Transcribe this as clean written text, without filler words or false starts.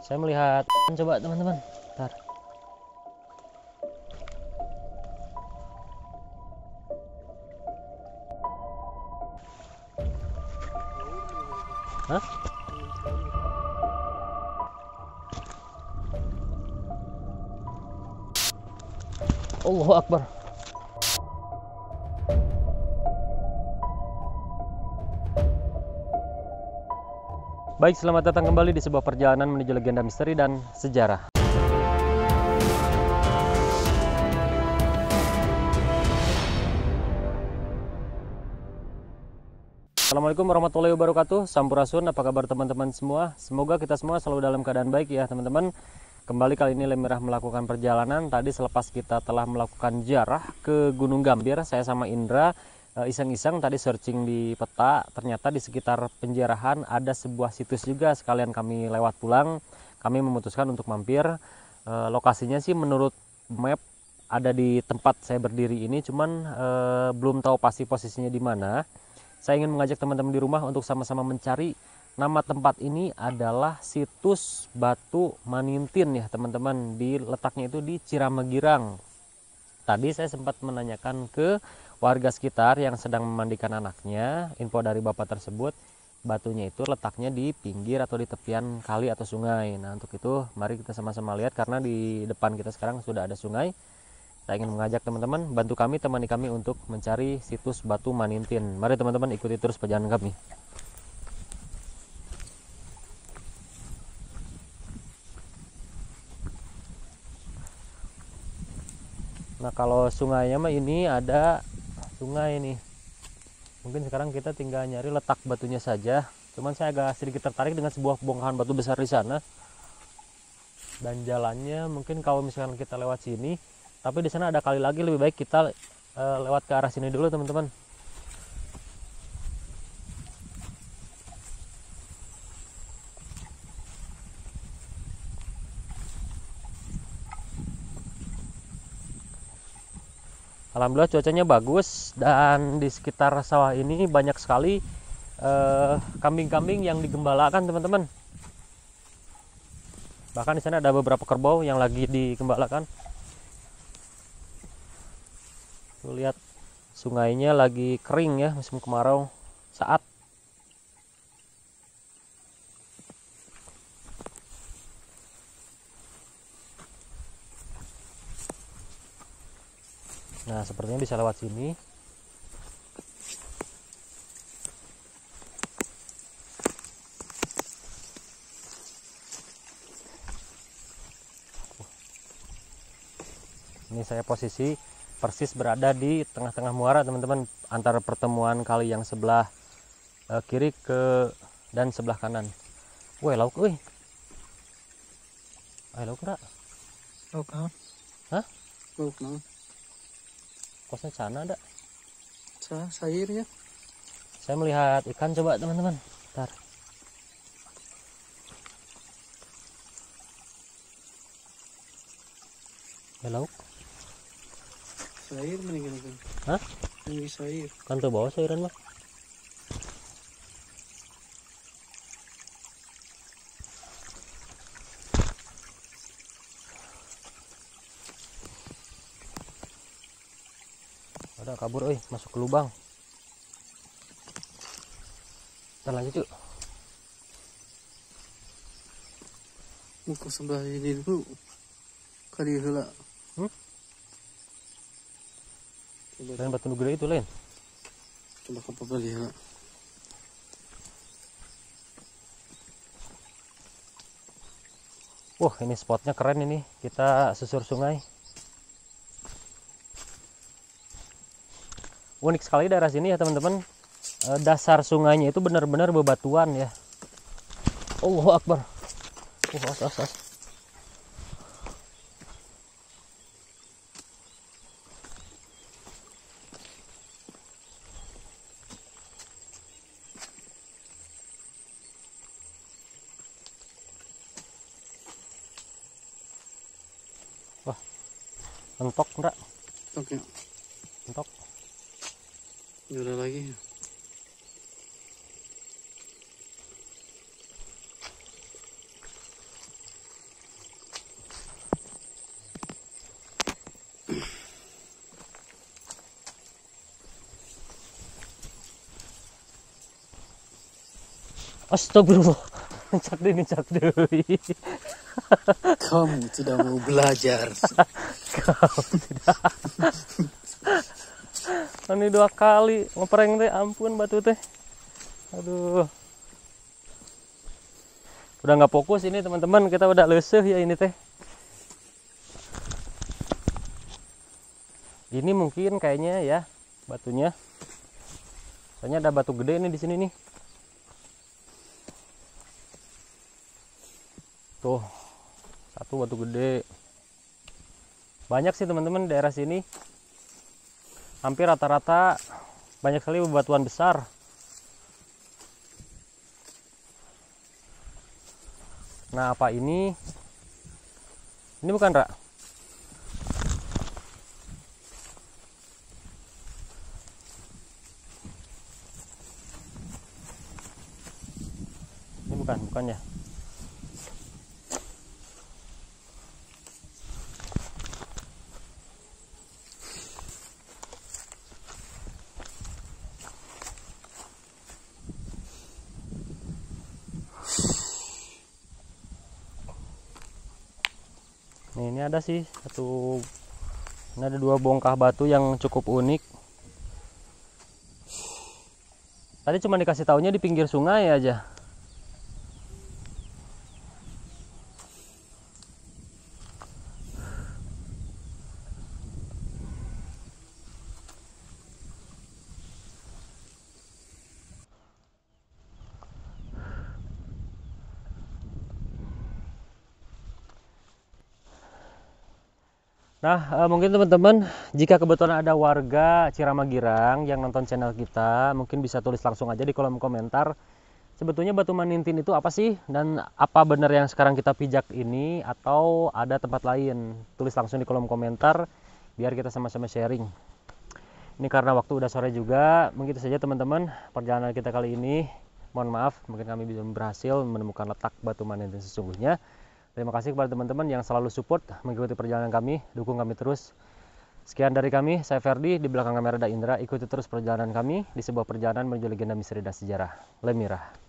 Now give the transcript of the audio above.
Saya melihat, coba teman-teman, bentar. Hah? Allahu Akbar. Baik, selamat datang kembali di sebuah perjalanan menuju legenda misteri dan sejarah. Assalamualaikum warahmatullahi wabarakatuh. Sampurasun, apa kabar teman-teman semua? Semoga kita semua selalu dalam keadaan baik ya teman-teman. Kembali kali ini Lemirah melakukan perjalanan. Tadi selepas kita telah melakukan ziarah ke Gunung Gambir, saya sama Indra iseng-iseng tadi searching di peta, ternyata di sekitar penjarahan ada sebuah situs juga. Sekalian kami lewat pulang, kami memutuskan untuk mampir. Lokasinya sih menurut map ada di tempat saya berdiri ini, cuman belum tahu pasti posisinya di mana. Saya ingin mengajak teman-teman di rumah untuk sama-sama mencari. Nama tempat ini adalah situs Batu Manintin ya teman-teman. Letaknya itu di Ciramagirang. Tadi saya sempat menanyakan ke warga sekitar yang sedang memandikan anaknya. Info dari bapak tersebut, batunya itu letaknya di pinggir atau di tepian kali atau sungai. Nah untuk itu mari kita sama-sama lihat, karena di depan kita sekarang sudah ada sungai. Saya ingin mengajak teman-teman, bantu kami, temani kami untuk mencari situs Batu Manintin. Mari teman-teman ikuti terus perjalanan kami. Nah kalau sungainya mah ini ada sungai nih. Mungkin sekarang kita tinggal nyari letak batunya saja. Cuman saya agak sedikit tertarik dengan sebuah bongkahan batu besar di sana. Dan jalannya mungkin kalau misalkan kita lewat sini, tapi di sana ada kali lagi, lebih baik kita lewat ke arah sini dulu teman-teman. Alhamdulillah cuacanya bagus, dan di sekitar sawah ini banyak sekali kambing-kambing yang digembalakan teman-teman. Bahkan di sana ada beberapa kerbau yang lagi digembalakan. Tuh, lihat sungainya lagi kering ya, musim kemarau saat. Nah sepertinya bisa lewat sini. Ini saya posisi persis berada di tengah-tengah muara teman-teman, antara pertemuan kali yang sebelah kiri dan sebelah kanan. Woi lauk, woi. Ayo lauk rak. Lauk naon? Hah? Lauk naon? Kosnya cana ada. Sayurnya. Saya melihat ikan, coba teman-teman. Bentar. Ya lauk. Sayur mendingan kan. Hah? Ini sayur. Kan tuh bawa sayuran mah. Ada kabur, masuk ke lubang. Kita lanjut yuk. Muka sebelah ini dulu. Kali heula. Dan batu gede itu lain. Coba ke kali heula. Wah, ini spotnya keren ini. Kita susur sungai. Unik sekali daerah sini ya teman-teman. Dasar sungainya itu benar-benar bebatuan ya. Allahu Akbar. As. Wah, mentok enggak? Mentok ya. Mentok. Ya udah lagi. Astagfirullah. Cak deui. Kamu tidak mau belajar. Ini 2 kali ngeprank teh, ampun batu teh. Aduh. Udah nggak fokus ini teman-teman, kita udah leseh ya ini teh. Ini mungkin kayaknya ya batunya. Soalnya ada batu gede nih di sini nih. Tuh, 1 batu gede. Banyak sih teman-teman daerah sini. Hampir rata-rata banyak sekali bebatuan besar. Nah, apa ini? Ini bukan, Ra? Ini bukan ya. Nih, ini ada sih ini ada 2 bongkah batu yang cukup unik. Tadi cuma dikasih taunya di pinggir sungai aja. Nah, mungkin teman-teman, jika kebetulan ada warga Cirama Girang yang nonton channel kita, mungkin bisa tulis langsung aja di kolom komentar. Sebetulnya batu manintin itu apa sih? Dan apa benar yang sekarang kita pijak ini? Atau ada tempat lain? Tulis langsung di kolom komentar, biar kita sama-sama sharing. Ini karena waktu udah sore juga, mungkin itu saja teman-teman perjalanan kita kali ini. Mohon maaf, mungkin kami belum berhasil menemukan letak batu manintin sesungguhnya. Terima kasih kepada teman-teman yang selalu support mengikuti perjalanan kami, dukung kami terus. Sekian dari kami, saya Ferdi, di belakang kamera ada Indra. Ikuti terus perjalanan kami di sebuah perjalanan menuju legenda misteri dan sejarah Lemirah.